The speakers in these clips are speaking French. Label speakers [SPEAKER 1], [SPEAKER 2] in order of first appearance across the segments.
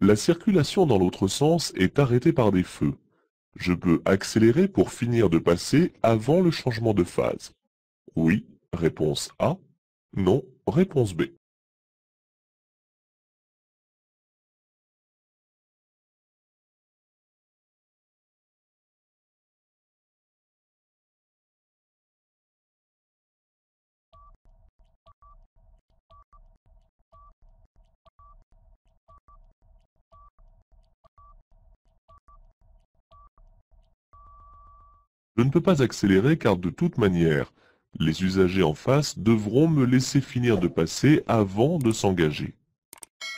[SPEAKER 1] La circulation dans l'autre sens est arrêtée par des feux. Je peux accélérer pour finir de passer avant le changement de phase. Oui, réponse A. Non, réponse B. Je ne peux pas accélérer car de toute manière, les usagers en face devront me laisser finir de passer avant de s'engager.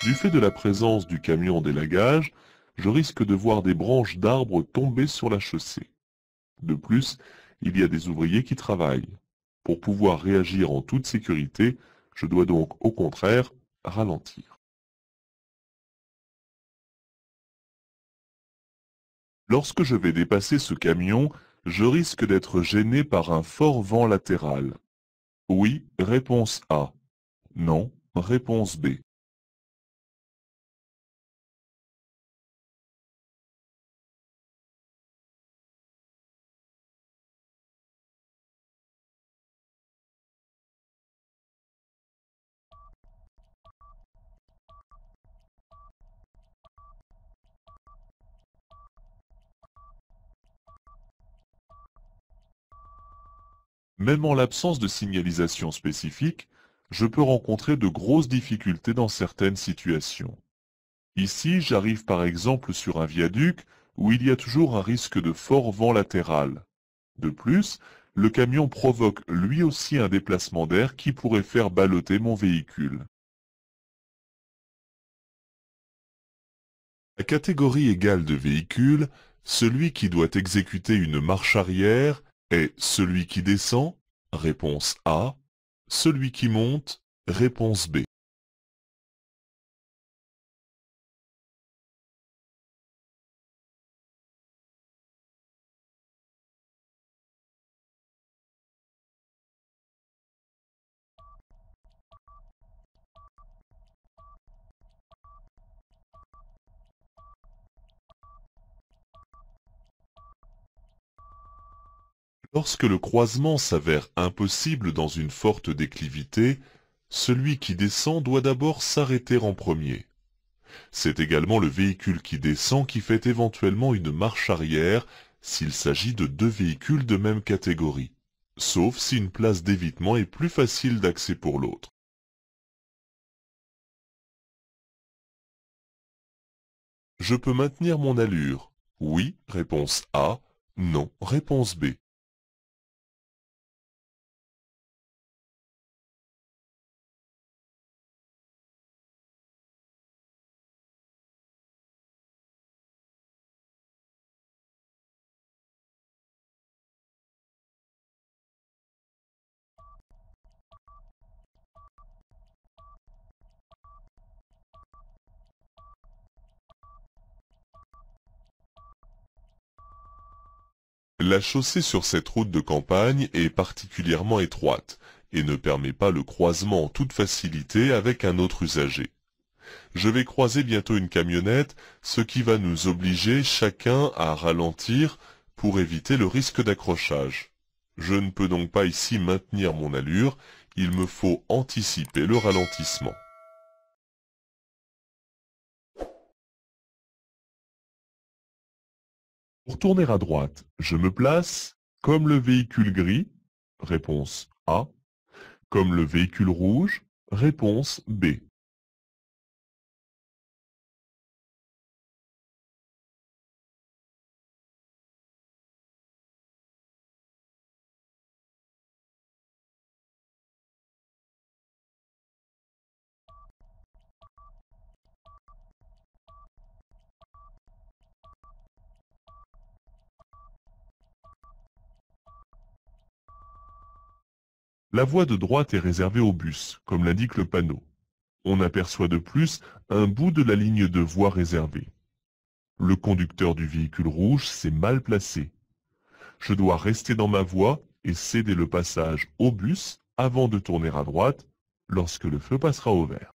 [SPEAKER 1] Du fait de la présence du camion d'élagage, je risque de voir des branches d'arbres tomber sur la chaussée. De plus, il y a des ouvriers qui travaillent. Pour pouvoir réagir en toute sécurité, je dois donc au contraire ralentir. Lorsque je vais dépasser ce camion, je risque d'être gêné par un fort vent latéral. Oui, réponse A. Non, réponse B. Même en l'absence de signalisation spécifique, je peux rencontrer de grosses difficultés dans certaines situations. Ici, j'arrive par exemple sur un viaduc où il y a toujours un risque de fort vent latéral. De plus, le camion provoque lui aussi un déplacement d'air qui pourrait faire balloter mon véhicule. La catégorie égale de véhicule, celui qui doit exécuter une marche arrière est celui qui descend, réponse A, celui qui monte, réponse B. Lorsque le croisement s'avère impossible dans une forte déclivité, celui qui descend doit d'abord s'arrêter en premier. C'est également le véhicule qui descend qui fait éventuellement une marche arrière s'il s'agit de deux véhicules de même catégorie, sauf si une place d'évitement est plus facile d'accès pour l'autre. Je peux maintenir mon allure. Oui, réponse A. Non, réponse B. La chaussée sur cette route de campagne est particulièrement étroite et ne permet pas le croisement en toute facilité avec un autre usager. Je vais croiser bientôt une camionnette, ce qui va nous obliger chacun à ralentir pour éviter le risque d'accrochage. Je ne peux donc pas ici maintenir mon allure, il me faut anticiper le ralentissement. Pour tourner à droite, je me place comme le véhicule gris, réponse A, comme le véhicule rouge, réponse B. La voie de droite est réservée aux bus, comme l'indique le panneau. On aperçoit de plus un bout de la ligne de voie réservée. Le conducteur du véhicule rouge s'est mal placé. Je dois rester dans ma voie et céder le passage au bus avant de tourner à droite lorsque le feu passera au vert.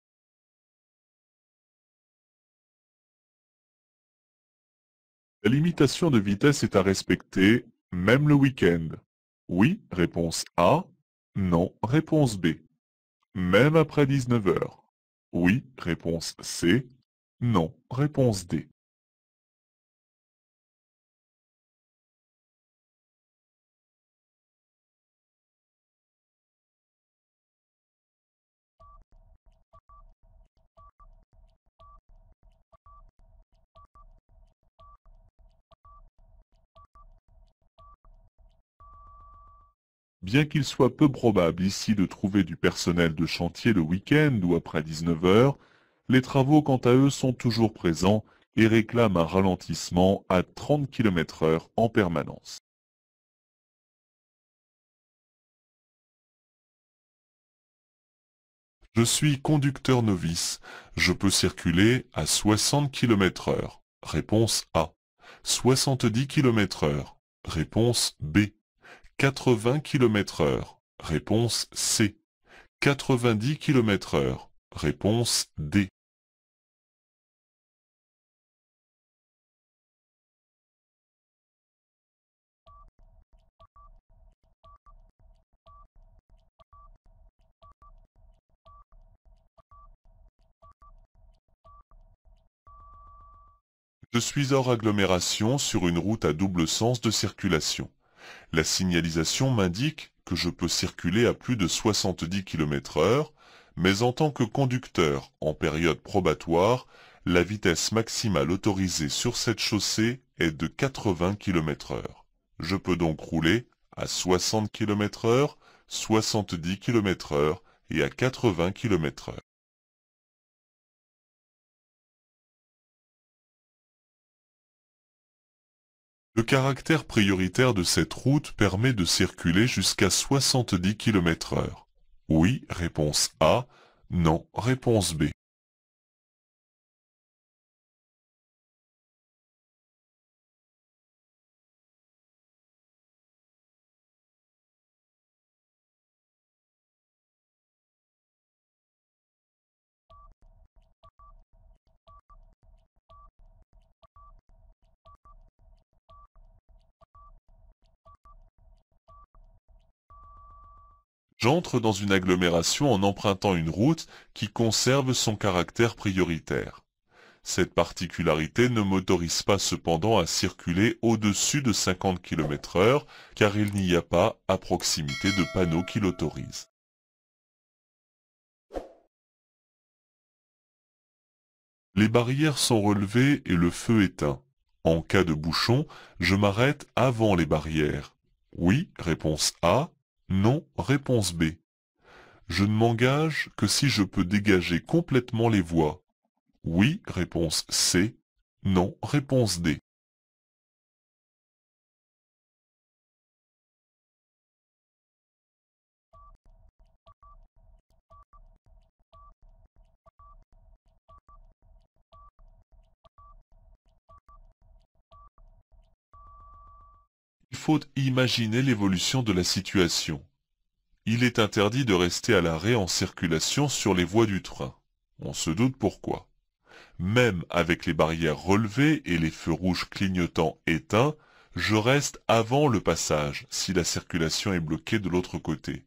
[SPEAKER 1] La limitation de vitesse est à respecter, même le week-end. Oui, réponse A. Non, réponse B. Même après 19 heures. Oui, réponse C. Non, réponse D. Bien qu'il soit peu probable ici de trouver du personnel de chantier le week-end ou après 19 heures, les travaux quant à eux sont toujours présents et réclament un ralentissement à 30 km/h en permanence. Je suis conducteur novice. Je peux circuler à 60 km/h. Réponse A. 70 km/h. Réponse B. 80 km/h. Réponse C. 90 km/h. Réponse D. Je suis hors agglomération sur une route à double sens de circulation. La signalisation m'indique que je peux circuler à plus de 70 km/h, mais en tant que conducteur en période probatoire, la vitesse maximale autorisée sur cette chaussée est de 80 km/h. Je peux donc rouler à 60 km/h, 70 km/h et à 80 km/h. Le caractère prioritaire de cette route permet de circuler jusqu'à 70 km/h. Oui, réponse A. Non, réponse B. J'entre dans une agglomération en empruntant une route qui conserve son caractère prioritaire. Cette particularité ne m'autorise pas cependant à circuler au-dessus de 50 km/h car il n'y a pas à proximité de panneaux qui l'autorisent. Les barrières sont relevées et le feu éteint. En cas de bouchon, je m'arrête avant les barrières. Oui, réponse A. Non, réponse B. Je ne m'engage que si je peux dégager complètement les voies. Oui, réponse C. Non, réponse D. Il faut imaginer l'évolution de la situation. Il est interdit de rester à l'arrêt en circulation sur les voies du train. On se doute pourquoi. Même avec les barrières relevées et les feux rouges clignotants éteints, je reste avant le passage si la circulation est bloquée de l'autre côté.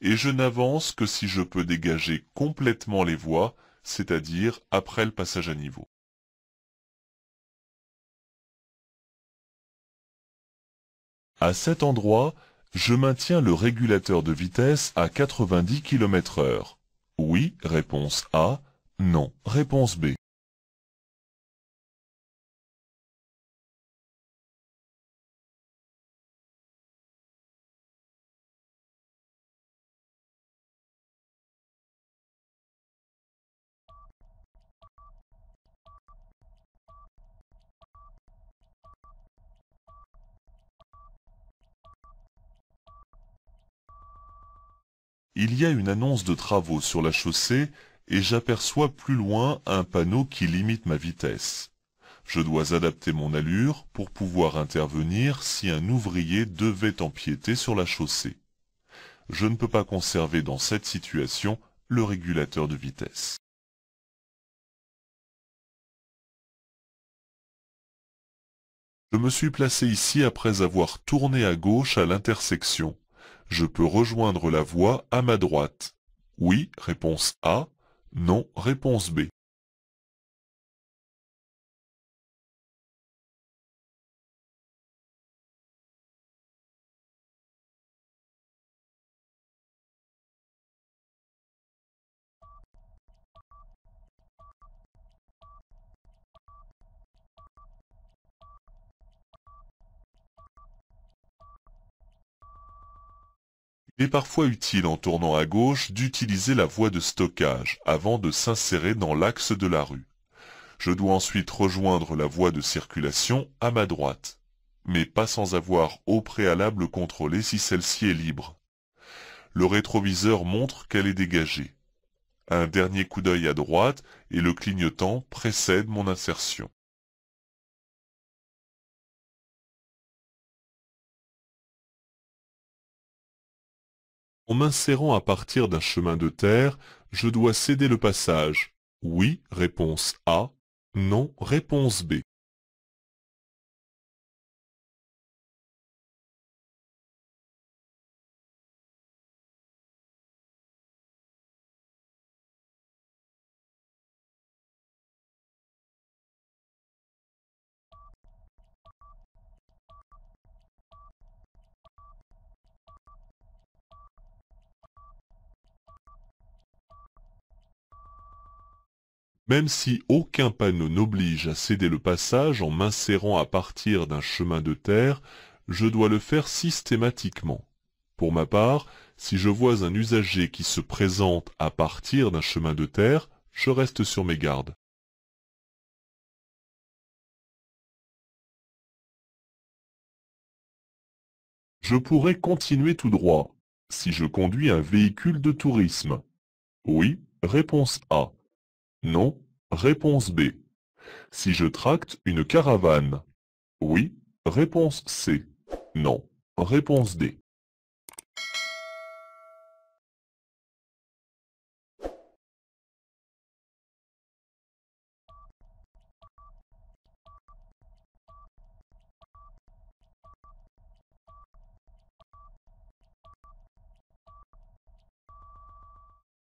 [SPEAKER 1] Et je n'avance que si je peux dégager complètement les voies, c'est-à-dire après le passage à niveau. À cet endroit, je maintiens le régulateur de vitesse à 90 km/h. Oui, réponse A. Non, réponse B. Il y a une annonce de travaux sur la chaussée et j'aperçois plus loin un panneau qui limite ma vitesse. Je dois adapter mon allure pour pouvoir intervenir si un ouvrier devait empiéter sur la chaussée. Je ne peux pas conserver dans cette situation le régulateur de vitesse. Je me suis placé ici après avoir tourné à gauche à l'intersection. Je peux rejoindre la voie à ma droite. Oui, réponse A. Non, réponse B. Il est parfois utile en tournant à gauche d'utiliser la voie de stockage avant de s'insérer dans l'axe de la rue. Je dois ensuite rejoindre la voie de circulation à ma droite, mais pas sans avoir au préalable contrôlé si celle-ci est libre. Le rétroviseur montre qu'elle est dégagée. Un dernier coup d'œil à droite et le clignotant précède mon insertion. En m'insérant à partir d'un chemin de terre, je dois céder le passage. Oui, réponse A. Non, réponse B. Même si aucun panneau n'oblige à céder le passage en m'insérant à partir d'un chemin de terre, je dois le faire systématiquement. Pour ma part, si je vois un usager qui se présente à partir d'un chemin de terre, je reste sur mes gardes. Je pourrais continuer tout droit, si je conduis un véhicule de tourisme. Oui, réponse A. Non, réponse B. Si je tracte une caravane. Oui, réponse C. Non, réponse D.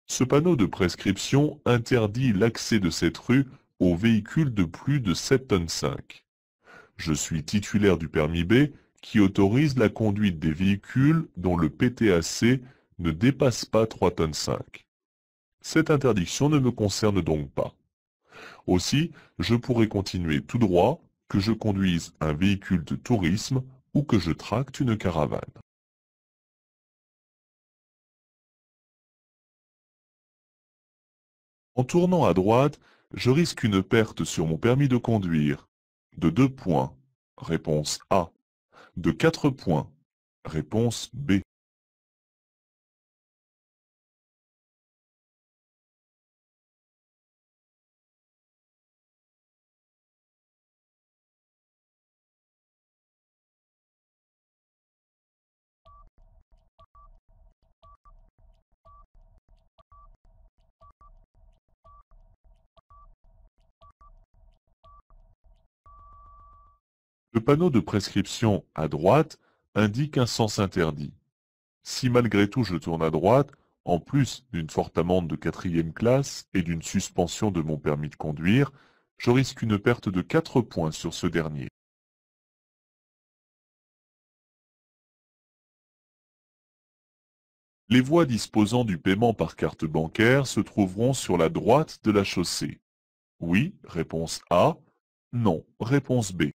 [SPEAKER 1] Ce panneau de prescription interdit l'accès de cette rue aux véhicules de plus de 7 tonnes 5. Je suis titulaire du permis B qui autorise la conduite des véhicules dont le PTAC ne dépasse pas 3 tonnes 5. Cette interdiction ne me concerne donc pas. Aussi, je pourrais continuer tout droit, que je conduise un véhicule de tourisme ou que je tracte une caravane. En tournant à droite, je risque une perte sur mon permis de conduire. De 2 points. Réponse A. De 4 points. Réponse B. Le panneau de prescription à droite indique un sens interdit. Si malgré tout je tourne à droite, en plus d'une forte amende de 4e classe et d'une suspension de mon permis de conduire, je risque une perte de 4 points sur ce dernier. Les voies disposant du paiement par carte bancaire se trouveront sur la droite de la chaussée. Oui, réponse A. Non, réponse B.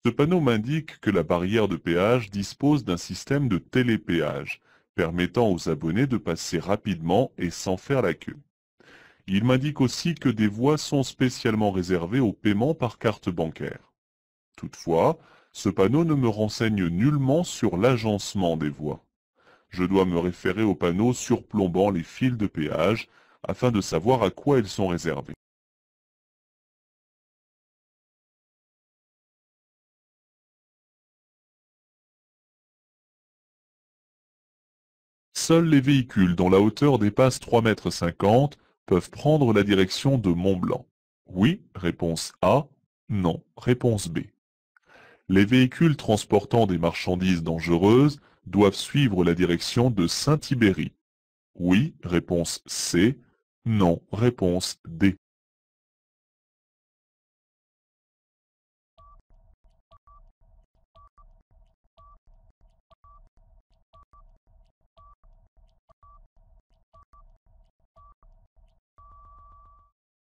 [SPEAKER 1] Ce panneau m'indique que la barrière de péage dispose d'un système de télépéage, permettant aux abonnés de passer rapidement et sans faire la queue. Il m'indique aussi que des voies sont spécialement réservées au paiement par carte bancaire. Toutefois, ce panneau ne me renseigne nullement sur l'agencement des voies. Je dois me référer aux panneaux surplombant les fils de péage afin de savoir à quoi ils sont réservés. Seuls les véhicules dont la hauteur dépasse 3,50 m peuvent prendre la direction de Mont-Blanc. Oui, réponse A. Non, réponse B. Les véhicules transportant des marchandises dangereuses doivent suivre la direction de Saint-Tibéri. Oui, réponse C. Non, réponse D.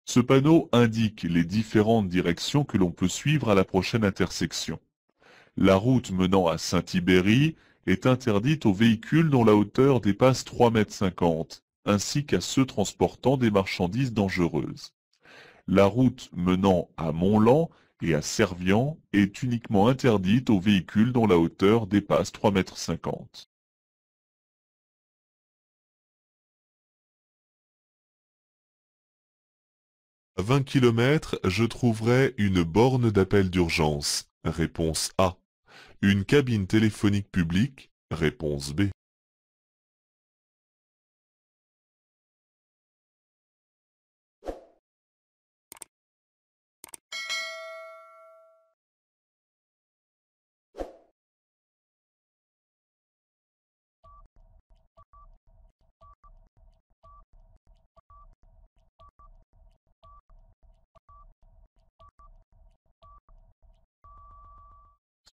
[SPEAKER 1] Ce panneau indique les différentes directions que l'on peut suivre à la prochaine intersection. La route menant à Saint-Tibéri est interdite aux véhicules dont la hauteur dépasse 3,50 m, ainsi qu'à ceux transportant des marchandises dangereuses. La route menant à Montlan et à Servian est uniquement interdite aux véhicules dont la hauteur dépasse 3,50 m. À 20 km, je trouverai une borne d'appel d'urgence. Réponse A. Une cabine téléphonique publique. Réponse B.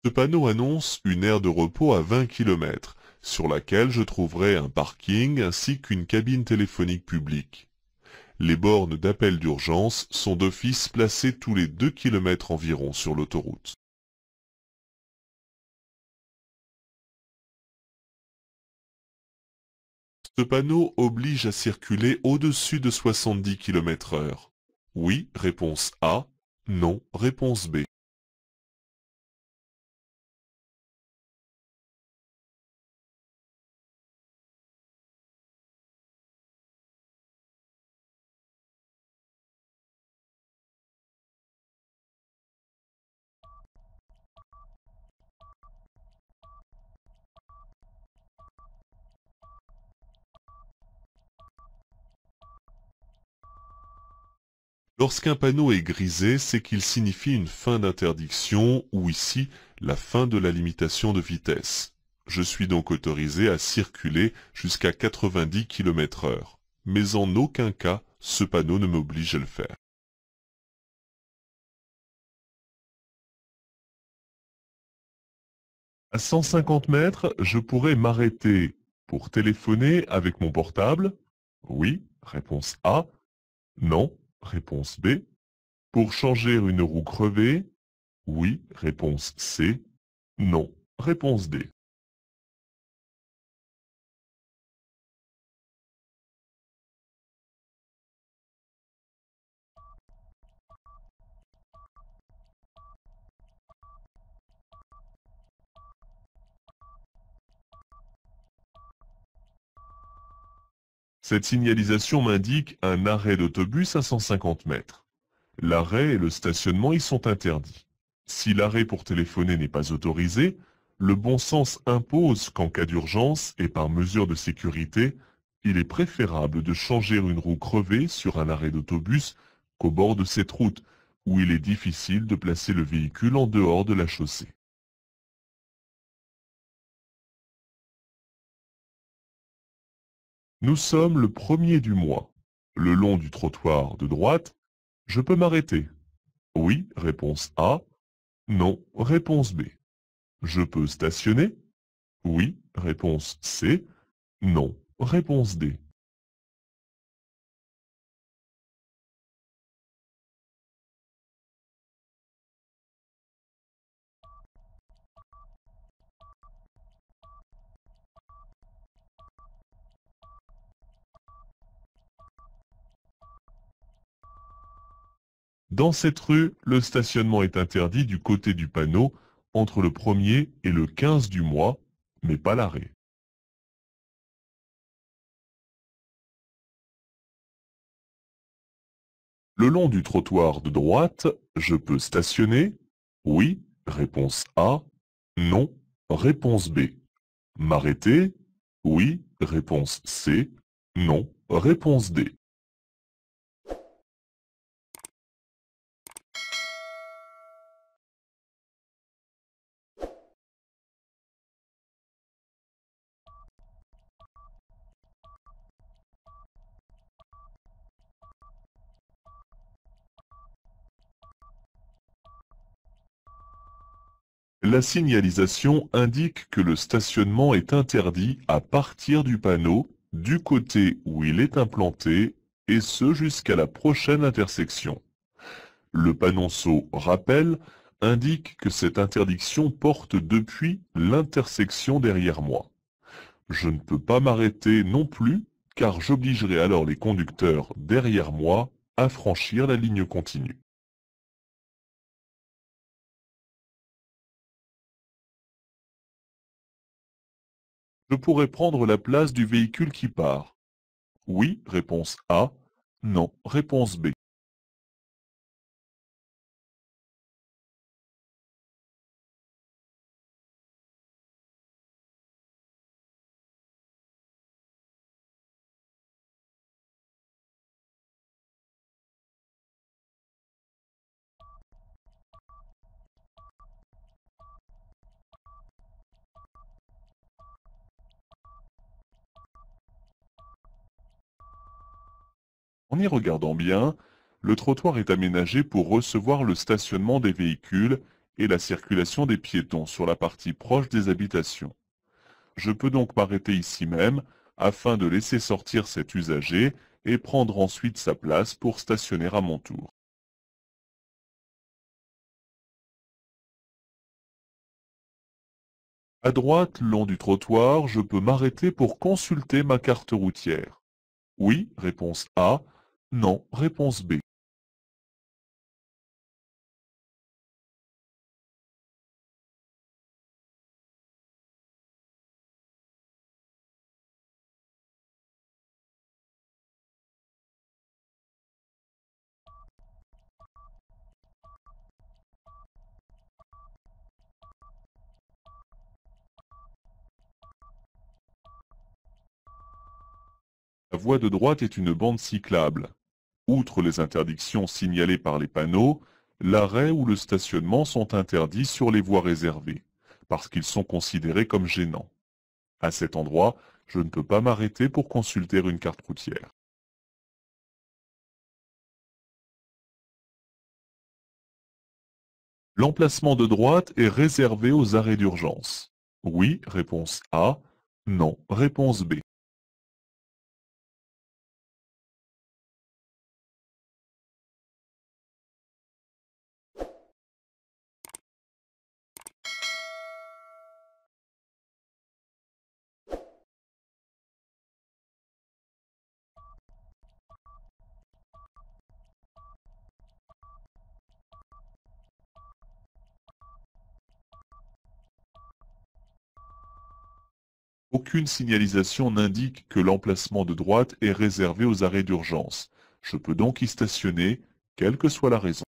[SPEAKER 1] Ce panneau annonce une aire de repos à 20 km, sur laquelle je trouverai un parking ainsi qu'une cabine téléphonique publique. Les bornes d'appel d'urgence sont d'office placées tous les 2 km environ sur l'autoroute. Ce panneau oblige à circuler au-dessus de 70 km/h. Oui, réponse A. Non, réponse B. Lorsqu'un panneau est grisé, c'est qu'il signifie une fin d'interdiction ou ici la fin de la limitation de vitesse. Je suis donc autorisé à circuler jusqu'à 90 km/h. Mais en aucun cas, ce panneau ne m'oblige à le faire. À 150 mètres, je pourrais m'arrêter pour téléphoner avec mon portable. Oui, réponse A. Non, réponse B. Pour changer une roue crevée. Oui, réponse C. Non, réponse D. Cette signalisation m'indique un arrêt d'autobus à 150 mètres. L'arrêt et le stationnement y sont interdits. Si l'arrêt pour téléphoner n'est pas autorisé, le bon sens impose qu'en cas d'urgence et par mesure de sécurité, il est préférable de changer une roue crevée sur un arrêt d'autobus qu'au bord de cette route, où il est difficile de placer le véhicule en dehors de la chaussée. Nous sommes le 1er du mois. Le long du trottoir de droite, je peux m'arrêter. Oui, réponse A. Non, réponse B. Je peux stationner? Oui, réponse C. Non, réponse D. Dans cette rue, le stationnement est interdit du côté du panneau entre le 1er et le 15 du mois, mais pas l'arrêt. Le long du trottoir de droite, je peux stationner? Oui, réponse A. Non, réponse B. M'arrêter? Oui, réponse C. Non, réponse D. La signalisation indique que le stationnement est interdit à partir du panneau, du côté où il est implanté, et ce jusqu'à la prochaine intersection. Le panonceau rappel indique que cette interdiction porte depuis l'intersection derrière moi. Je ne peux pas m'arrêter non plus, car j'obligerai alors les conducteurs derrière moi à franchir la ligne continue. Je pourrais prendre la place du véhicule qui part. Oui, réponse A. Non, réponse B. En y regardant bien, le trottoir est aménagé pour recevoir le stationnement des véhicules et la circulation des piétons sur la partie proche des habitations. Je peux donc m'arrêter ici même afin de laisser sortir cet usager et prendre ensuite sa place pour stationner à mon tour. À droite, le long du trottoir, je peux m'arrêter pour consulter ma carte routière. Oui, réponse A. Non, réponse B. La voie de droite est une bande cyclable. Outre les interdictions signalées par les panneaux, l'arrêt ou le stationnement sont interdits sur les voies réservées, parce qu'ils sont considérés comme gênants. À cet endroit, je ne peux pas m'arrêter pour consulter une carte routière. L'emplacement de droite est réservé aux arrêts d'urgence. Oui, réponse A. Non, réponse B. Aucune signalisation n'indique que l'emplacement de droite est réservé aux arrêts d'urgence. Je peux donc y stationner, quelle que soit la raison.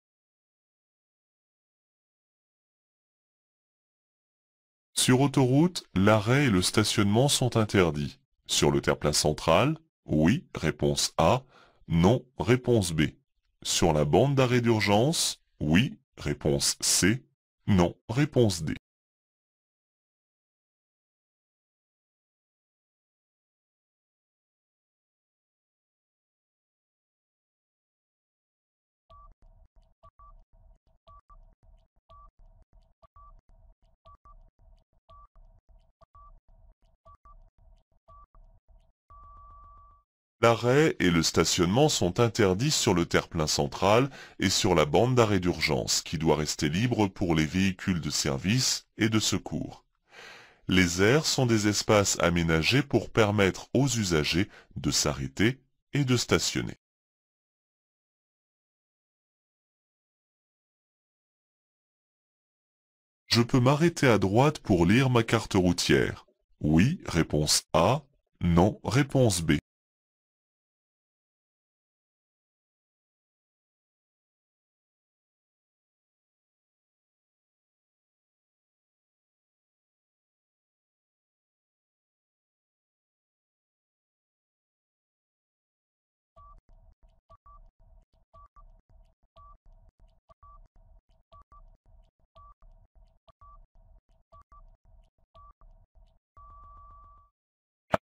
[SPEAKER 1] Sur autoroute, l'arrêt et le stationnement sont interdits. Sur le terre-plein central, oui, réponse A. Non, réponse B. Sur la bande d'arrêt d'urgence, oui, réponse C. Non, réponse D. L'arrêt et le stationnement sont interdits sur le terre-plein central et sur la bande d'arrêt d'urgence, qui doit rester libre pour les véhicules de service et de secours. Les aires sont des espaces aménagés pour permettre aux usagers de s'arrêter et de stationner. Je peux m'arrêter à droite pour lire ma carte routière. Oui, réponse A. Non, réponse B.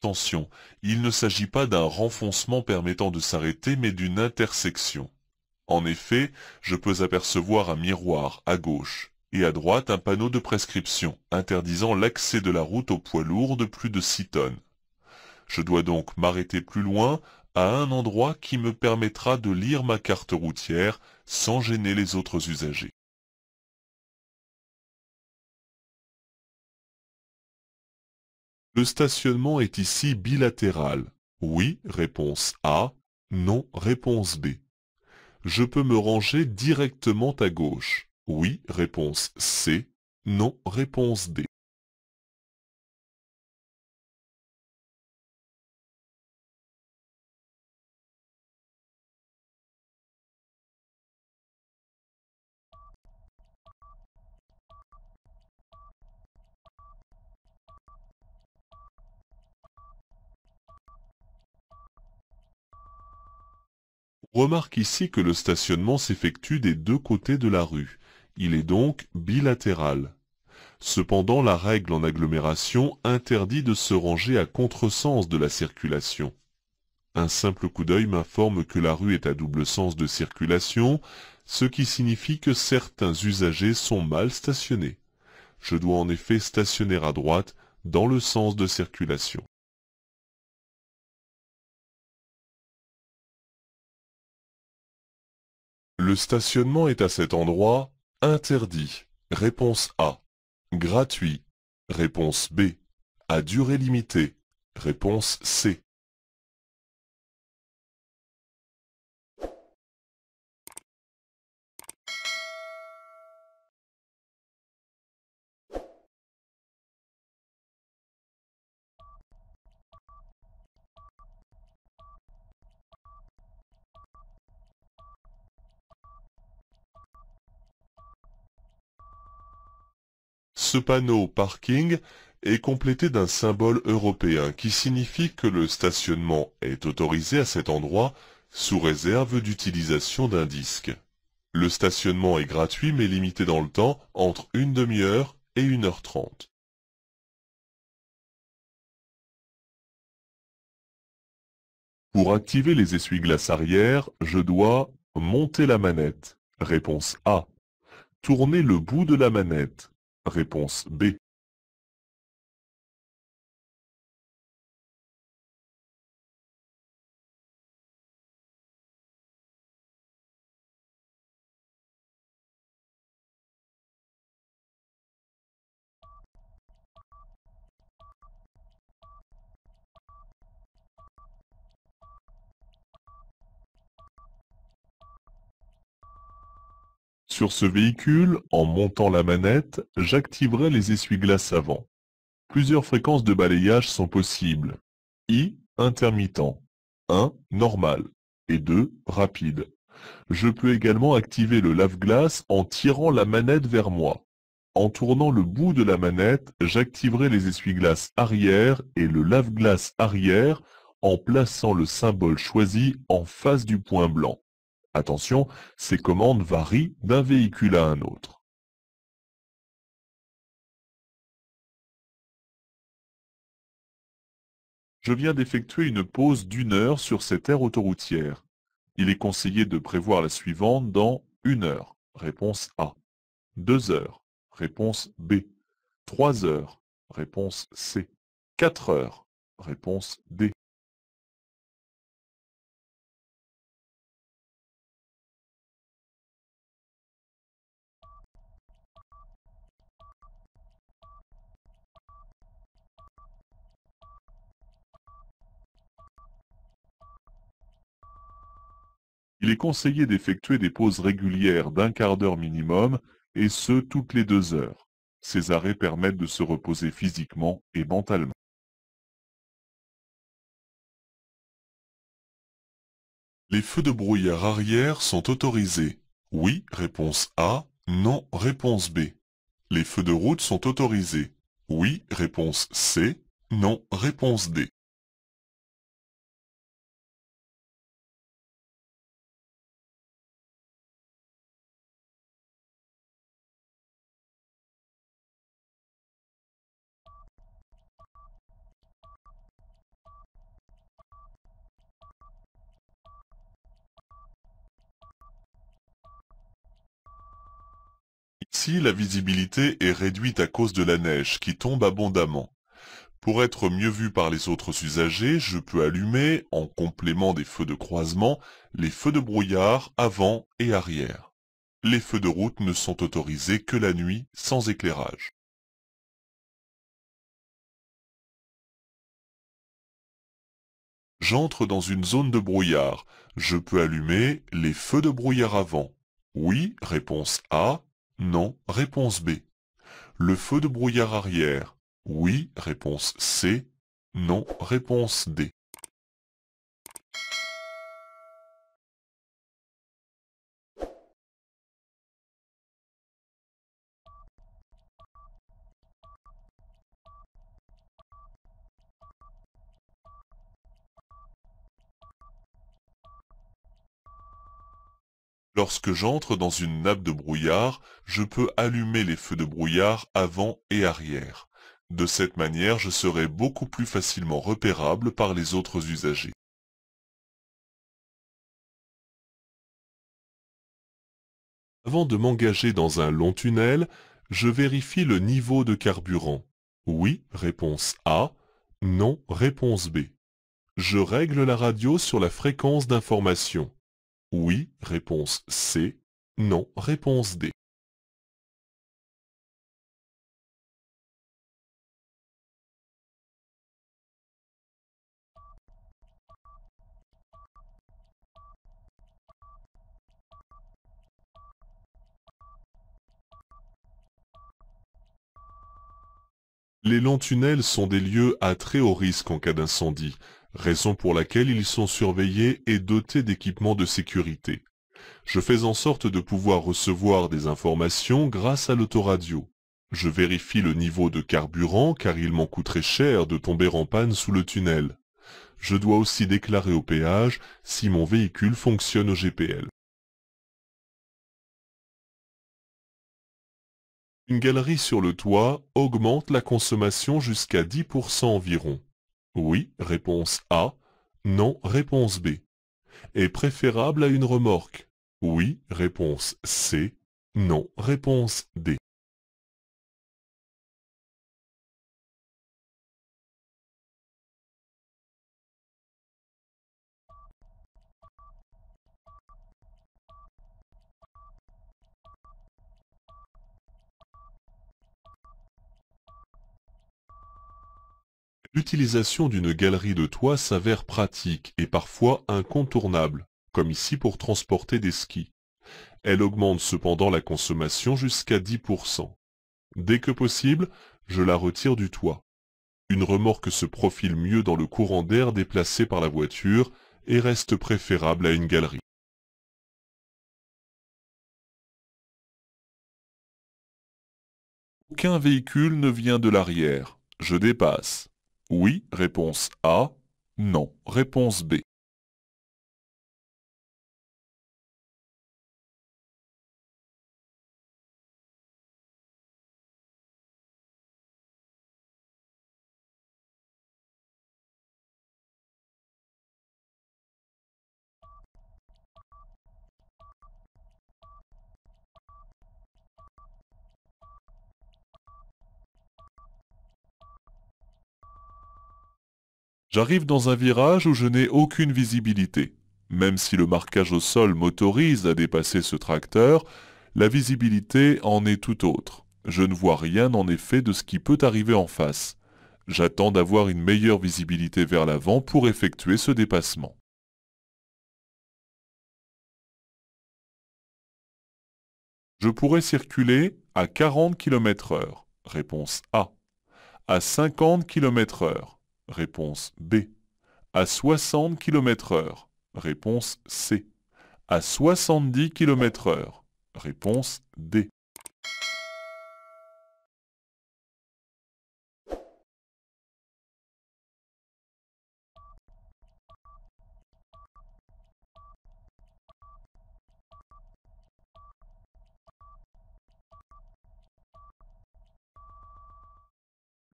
[SPEAKER 1] Attention, il ne s'agit pas d'un renfoncement permettant de s'arrêter, mais d'une intersection. En effet, je peux apercevoir un miroir à gauche et à droite un panneau de prescription interdisant l'accès de la route aux poids lourds de plus de 6 tonnes. Je dois donc m'arrêter plus loin, à un endroit qui me permettra de lire ma carte routière sans gêner les autres usagers. Le stationnement est ici bilatéral. Oui, réponse A. Non, réponse B. Je peux me ranger directement à gauche. Oui, réponse C. Non, réponse D. Remarque ici que le stationnement s'effectue des deux côtés de la rue. Il est donc bilatéral. Cependant, la règle en agglomération interdit de se ranger à contresens de la circulation. Un simple coup d'œil m'informe que la rue est à double sens de circulation, ce qui signifie que certains usagers sont mal stationnés. Je dois en effet stationner à droite dans le sens de circulation. Le stationnement est à cet endroit interdit. Réponse A. Gratuit. Réponse B. À durée limitée. Réponse C. Ce panneau parking est complété d'un symbole européen qui signifie que le stationnement est autorisé à cet endroit sous réserve d'utilisation d'un disque. Le stationnement est gratuit mais limité dans le temps entre une demi-heure et 1h30. Pour activer les essuie-glaces arrière, je dois monter la manette. Réponse A. Tourner le bout de la manette. Réponse B. Sur ce véhicule, en montant la manette, j'activerai les essuie-glaces avant. Plusieurs fréquences de balayage sont possibles. I, intermittent. 1, normal. Et 2, rapide. Je peux également activer le lave-glace en tirant la manette vers moi. En tournant le bout de la manette, j'activerai les essuie-glaces arrière et le lave-glace arrière en plaçant le symbole choisi en face du point blanc. Attention, ces commandes varient d'un véhicule à un autre. Je viens d'effectuer une pause d'1 heure sur cette aire autoroutière. Il est conseillé de prévoir la suivante dans 1 heure. Réponse A. 2 heures. Réponse B. 3 heures. Réponse C. 4 heures. Réponse D. Il est conseillé d'effectuer des pauses régulières d'un quart d'heure minimum, et ce toutes les 2 heures. Ces arrêts permettent de se reposer physiquement et mentalement. Les feux de brouillard arrière sont autorisés. Oui, réponse A. Non, réponse B. Les feux de route sont autorisés. Oui, réponse C. Non, réponse D. Ici, la visibilité est réduite à cause de la neige qui tombe abondamment. Pour être mieux vu par les autres usagers, je peux allumer, en complément des feux de croisement, les feux de brouillard avant et arrière. Les feux de route ne sont autorisés que la nuit, sans éclairage. J'entre dans une zone de brouillard. Je peux allumer les feux de brouillard avant. Oui, réponse A. Non, réponse B. Le feu de brouillard arrière. Oui, réponse C. Non, réponse D. Lorsque j'entre dans une nappe de brouillard, je peux allumer les feux de brouillard avant et arrière. De cette manière, je serai beaucoup plus facilement repérable par les autres usagers. Avant de m'engager dans un long tunnel, je vérifie le niveau de carburant. Oui, réponse A. Non, réponse B. Je règle la radio sur la fréquence d'information. Oui, réponse C. Non, réponse D. Les longs tunnels sont des lieux à très haut risque en cas d'incendie, raison pour laquelle ils sont surveillés et dotés d'équipements de sécurité. Je fais en sorte de pouvoir recevoir des informations grâce à l'autoradio. Je vérifie le niveau de carburant car il m'en coûterait cher de tomber en panne sous le tunnel. Je dois aussi déclarer au péage si mon véhicule fonctionne au GPL. Une galerie sur le toit augmente la consommation jusqu'à 10% environ. Oui, réponse A. Non, réponse B. Est préférable à une remorque. Oui, réponse C. Non, réponse D. L'utilisation d'une galerie de toit s'avère pratique et parfois incontournable, comme ici pour transporter des skis. Elle augmente cependant la consommation jusqu'à 10%. Dès que possible, je la retire du toit. Une remorque se profile mieux dans le courant d'air déplacé par la voiture et reste préférable à une galerie. Aucun véhicule ne vient de l'arrière. Je dépasse. Oui, réponse A. Non, réponse B. J'arrive dans un virage où je n'ai aucune visibilité. Même si le marquage au sol m'autorise à dépasser ce tracteur, la visibilité en est tout autre. Je ne vois rien en effet de ce qui peut arriver en face. J'attends d'avoir une meilleure visibilité vers l'avant pour effectuer ce dépassement. Je pourrais circuler à 40 km/h. Réponse A. À 50 km/h. Réponse B. À 60 km/h. Réponse C. À 70 km/h. Réponse D.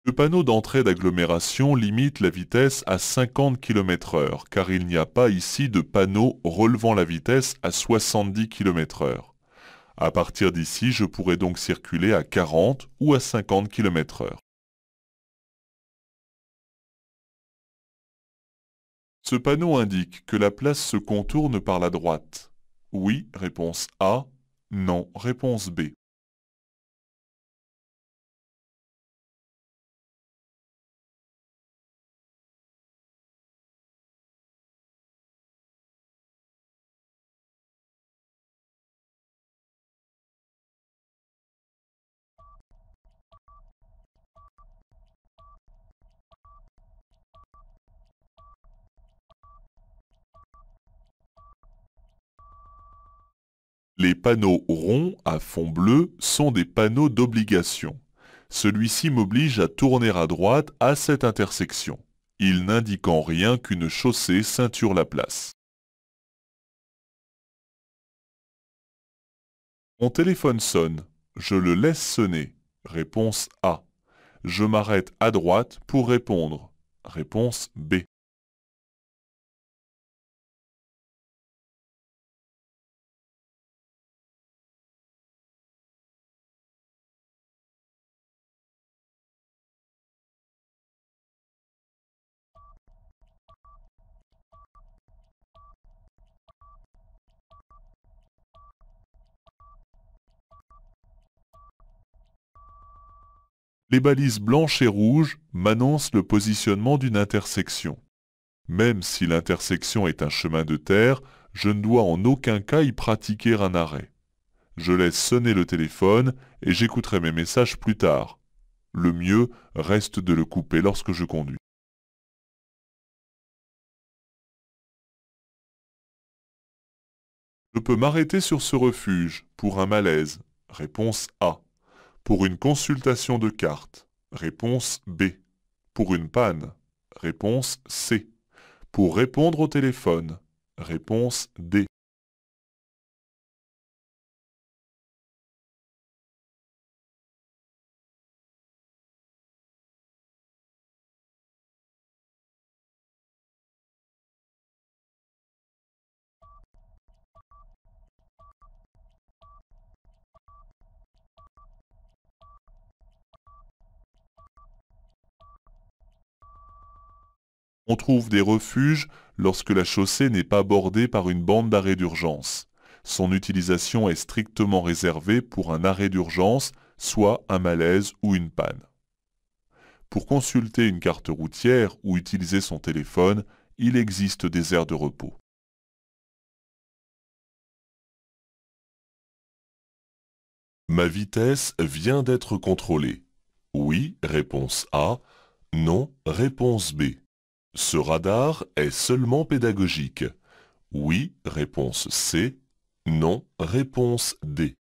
[SPEAKER 1] Le panneau d'entrée d'agglomération limite la vitesse à 50 km/h car il n'y a pas ici de panneau relevant la vitesse à 70 km/h. À partir d'ici, je pourrai donc circuler à 40 ou à 50 km/h. Ce panneau indique que la place se contourne par la droite. Oui, réponse A. Non, réponse B. Les panneaux ronds à fond bleu sont des panneaux d'obligation. Celui-ci m'oblige à tourner à droite à cette intersection. Il n'indique en rien qu'une chaussée ceinture la place. Mon téléphone sonne. Je le laisse sonner. Réponse A. Je m'arrête à droite pour répondre. Réponse B. Les balises blanches et rouges m'annoncent le positionnement d'une intersection. Même si l'intersection est un chemin de terre, je ne dois en aucun cas y pratiquer un arrêt. Je laisse sonner le téléphone et j'écouterai mes messages plus tard. Le mieux reste de le couper lorsque je conduis. Je peux m'arrêter sur ce refuge pour un malaise. Réponse A. Pour une consultation de carte. Réponse B. Pour une panne. Réponse C. Pour répondre au téléphone. Réponse D. On trouve des refuges lorsque la chaussée n'est pas bordée par une bande d'arrêt d'urgence. Son utilisation est strictement réservée pour un arrêt d'urgence, soit un malaise ou une panne. Pour consulter une carte routière ou utiliser son téléphone, il existe des aires de repos. Ma vitesse vient d'être contrôlée. Oui, réponse A. Non, réponse B. Ce radar est seulement pédagogique. Oui, réponse C. Non, réponse D.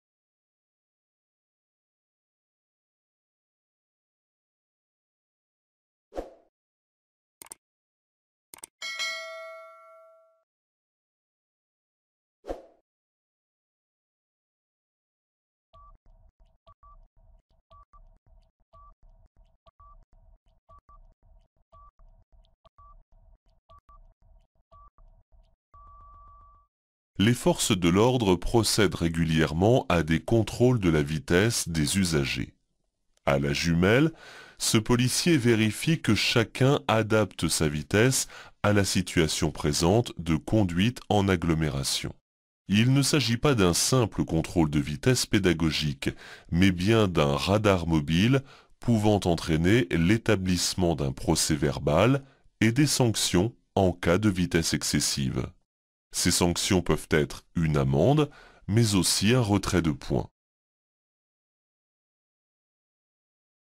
[SPEAKER 1] Les forces de l'ordre procèdent régulièrement à des contrôles de la vitesse des usagers. À la jumelle, ce policier vérifie que chacun adapte sa vitesse à la situation présente de conduite en agglomération. Il ne s'agit pas d'un simple contrôle de vitesse pédagogique, mais bien d'un radar mobile pouvant entraîner l'établissement d'un procès-verbal et des sanctions en cas de vitesse excessive. Ces sanctions peuvent être une amende, mais aussi un retrait de points.